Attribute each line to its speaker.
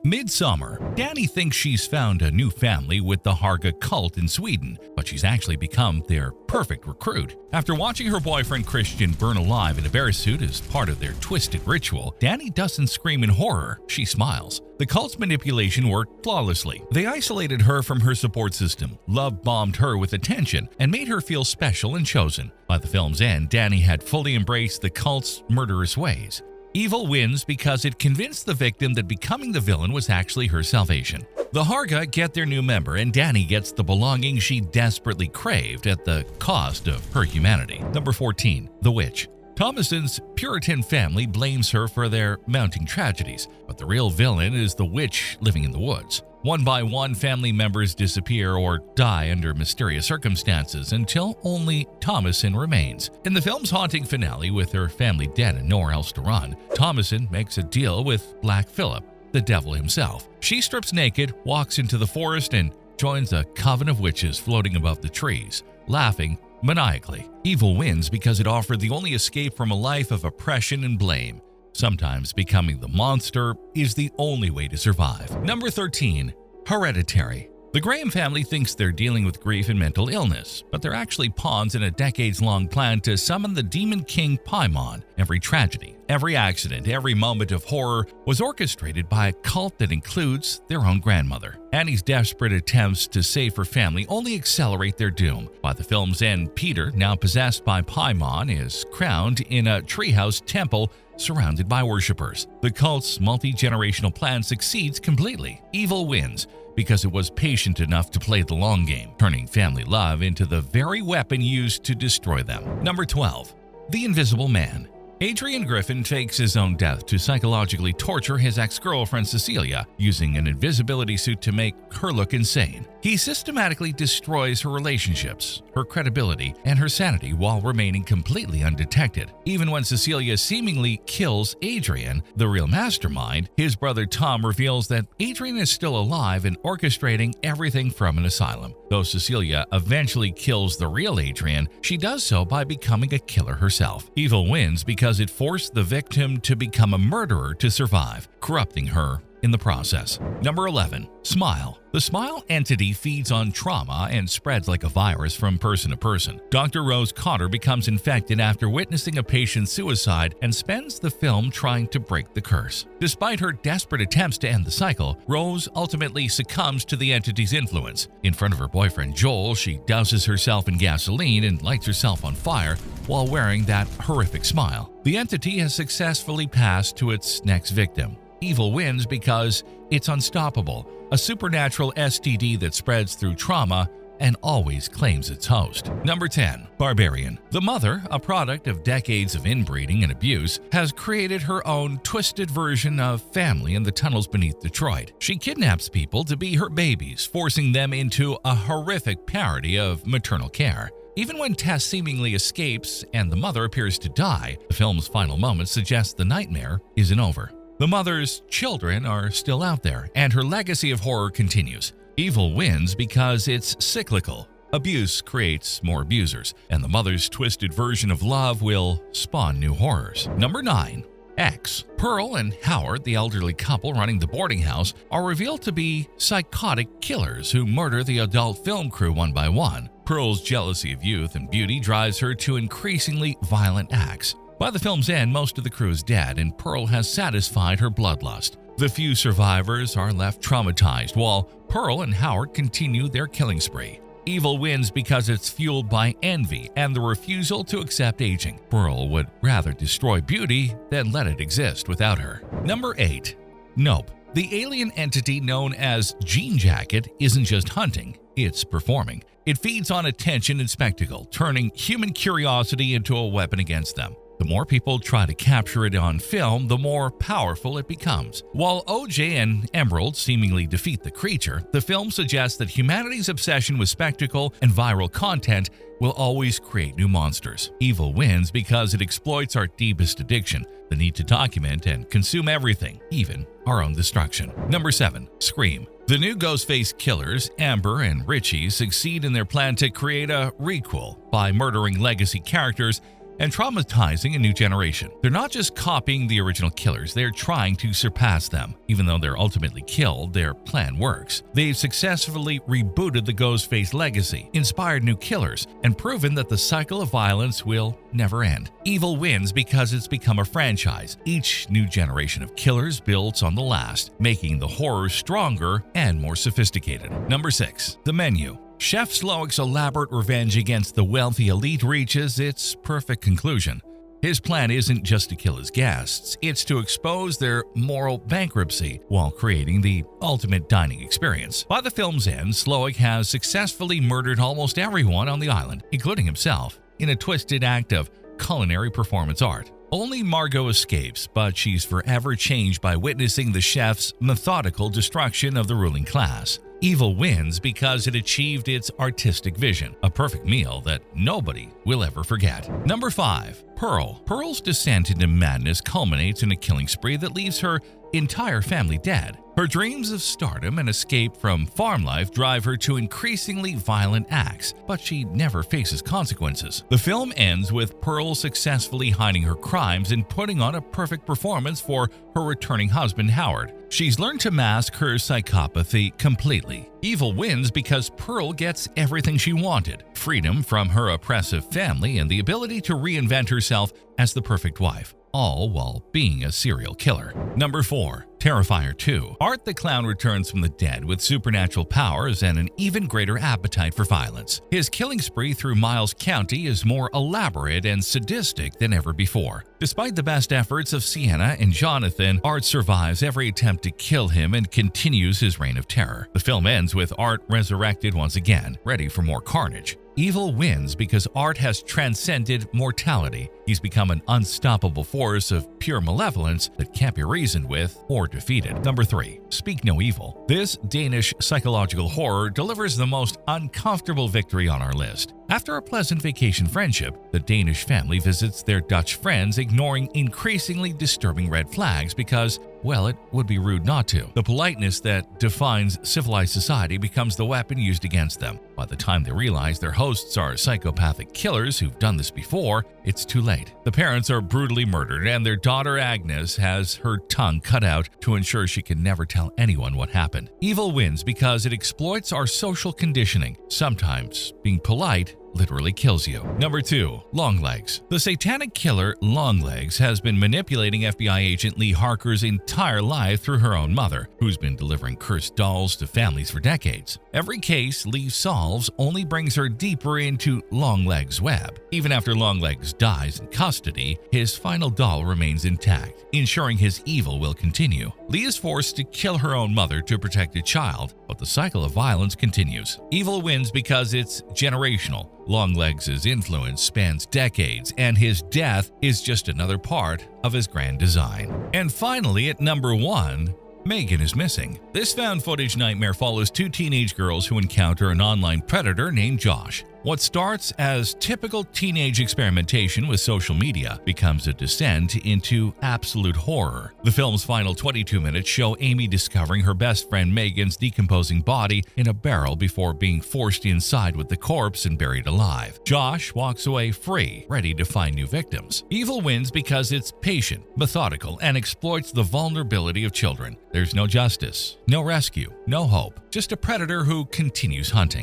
Speaker 1: Midsommar. Danny thinks she's found a new family with the Harga cult in Sweden, but she's actually become their perfect recruit. After watching her boyfriend Christian burn alive in a bear suit as part of their twisted ritual, Danny doesn't scream in horror, she smiles. The cult's manipulation worked flawlessly. They isolated her from her support system, love-bombed her with attention, and made her feel special and chosen. By the film's end, Danny had fully embraced the cult's murderous ways. Evil wins because it convinced the victim that becoming the villain was actually her salvation. The Harga get their new member, and Danny gets the belonging she desperately craved at the cost of her humanity. Number 14. The Witch. Thomason's Puritan family blames her for their mounting tragedies, but the real villain is the witch living in the woods. One by one, family members disappear or die under mysterious circumstances until only Thomason remains. In the film's haunting finale, with her family dead and nowhere else to run, Thomason makes a deal with Black Phillip, the devil himself. She strips naked, walks into the forest, and joins a coven of witches floating above the trees, laughing maniacally. Evil wins because it offered the only escape from a life of oppression and blame. Sometimes becoming the monster is the only way to survive. Number 13. Hereditary. The Graham family thinks they're dealing with grief and mental illness, but they're actually pawns in a decades-long plan to summon the demon king Paimon. Every tragedy, every accident, every moment of horror was orchestrated by a cult that includes their own grandmother. Annie's desperate attempts to save her family only accelerate their doom. By the film's end, Peter, now possessed by Paimon, is crowned in a treehouse temple surrounded by worshippers. The cult's multi-generational plan succeeds completely. Evil wins because it was patient enough to play the long game, turning family love into the very weapon used to destroy them. Number 12. The Invisible Man. Adrian Griffin fakes his own death to psychologically torture his ex-girlfriend Cecilia, using an invisibility suit to make her look insane. He systematically destroys her relationships, her credibility, and her sanity while remaining completely undetected. Even when Cecilia seemingly kills Adrian, the real mastermind, his brother Tom reveals that Adrian is still alive and orchestrating everything from an asylum. Though Cecilia eventually kills the real Adrian, she does so by becoming a killer herself. Evil wins because it forced the victim to become a murderer to survive, corrupting her in the process. Number 11. Smile. The Smile entity feeds on trauma and spreads like a virus from person to person. Dr. Rose Cotter becomes infected after witnessing a patient's suicide and spends the film trying to break the curse. Despite her desperate attempts to end the cycle, Rose ultimately succumbs to the entity's influence. In front of her boyfriend Joel, she douses herself in gasoline and lights herself on fire while wearing that horrific smile. The entity has successfully passed to its next victim. Evil wins because it's unstoppable, a supernatural STD that spreads through trauma and always claims its host. Number 10. Barbarian. The mother, a product of decades of inbreeding and abuse, has created her own twisted version of family in the tunnels beneath Detroit. She kidnaps people to be her babies, forcing them into a horrific parody of maternal care. Even when Tess seemingly escapes and the mother appears to die, the film's final moments suggest the nightmare isn't over. The mother's children are still out there, and her legacy of horror continues. Evil wins because it's cyclical. Abuse creates more abusers, and the mother's twisted version of love will spawn new horrors. Number 9. X. Pearl and Howard, the elderly couple running the boarding house, are revealed to be psychotic killers who murder the adult film crew one by one. Pearl's jealousy of youth and beauty drives her to increasingly violent acts. By the film's end, most of the crew is dead, and Pearl has satisfied her bloodlust. The few survivors are left traumatized, while Pearl and Howard continue their killing spree. Evil wins because it's fueled by envy and the refusal to accept aging. Pearl would rather destroy beauty than let it exist without her. Number 8. Nope. The alien entity known as Jean Jacket isn't just hunting, it's performing. It feeds on attention and spectacle, turning human curiosity into a weapon against them. The more people try to capture it on film, the more powerful it becomes. While OJ and Emerald seemingly defeat the creature, the film suggests that humanity's obsession with spectacle and viral content will always create new monsters. Evil wins because it exploits our deepest addiction, the need to document and consume everything, even our own destruction. Number 7. Scream. The new Ghostface killers, Amber and Richie, succeed in their plan to create a requel by murdering legacy characters and traumatizing a new generation. They're not just copying the original killers, they're trying to surpass them. Even though they're ultimately killed, their plan works. They've successfully rebooted the Ghostface legacy, inspired new killers, and proven that the cycle of violence will never end. Evil wins because it's become a franchise. Each new generation of killers builds on the last, making the horror stronger and more sophisticated. Number 6. The Menu. Chef Slowik's elaborate revenge against the wealthy elite reaches its perfect conclusion. His plan isn't just to kill his guests, it's to expose their moral bankruptcy while creating the ultimate dining experience. By the film's end, Slowik has successfully murdered almost everyone on the island, including himself, in a twisted act of culinary performance art. Only Margot escapes, but she's forever changed by witnessing the chef's methodical destruction of the ruling class. Evil wins because it achieved its artistic vision, a perfect meal that nobody will ever forget. Number 5. Pearl. Pearl's descent into madness culminates in a killing spree that leaves her entire family dead. Her dreams of stardom and escape from farm life drive her to increasingly violent acts, but she never faces consequences. The film ends with Pearl successfully hiding her crimes and putting on a perfect performance for her returning husband, Howard. She's learned to mask her psychopathy completely. Evil wins because Pearl gets everything she wanted: freedom from her oppressive family and the ability to reinvent herself as the perfect wife, all while being a serial killer. Number 4. Terrifier 2. Art the Clown returns from the dead with supernatural powers and an even greater appetite for violence. His killing spree through Miles County is more elaborate and sadistic than ever before. Despite the best efforts of Sienna and Jonathan, Art survives every attempt to kill him and continues his reign of terror. The film ends with Art resurrected once again, ready for more carnage. Evil wins because Art has transcended mortality. He's become an unstoppable force of pure malevolence that can't be reasoned with or defeated. Number 3. Speak No Evil. This Danish psychological horror delivers the most uncomfortable victory on our list. After a pleasant vacation friendship, the Danish family visits their Dutch friends, ignoring increasingly disturbing red flags because, well, it would be rude not to. The politeness that defines civilized society becomes the weapon used against them. By the time they realize their hosts are psychopathic killers who've done this before, it's too late. The parents are brutally murdered, and their daughter Agnes has her tongue cut out to ensure she can never tell anyone what happened. Evil wins because it exploits our social conditioning. Sometimes being polite literally kills you. Number 2. Longlegs. The satanic killer Longlegs has been manipulating FBI agent Lee Harker's entire life through her own mother, who's been delivering cursed dolls to families for decades. Every case Lee solves only brings her deeper into Longlegs' web. Even after Longlegs dies in custody, his final doll remains intact, ensuring his evil will continue. Lee is forced to kill her own mother to protect a child, but the cycle of violence continues. Evil wins because it's generational. Longlegs' influence spans decades, and his death is just another part of his grand design. And finally, at number 1, Megan is missing. This found footage nightmare follows 2 teenage girls who encounter an online predator named Josh. What starts as typical teenage experimentation with social media becomes a descent into absolute horror. The film's final 22 minutes show Amy discovering her best friend Megan's decomposing body in a barrel before being forced inside with the corpse and buried alive. Josh walks away free, ready to find new victims. Evil wins because it's patient, methodical, and exploits the vulnerability of children. There's no justice, no rescue, no hope, just a predator who continues hunting.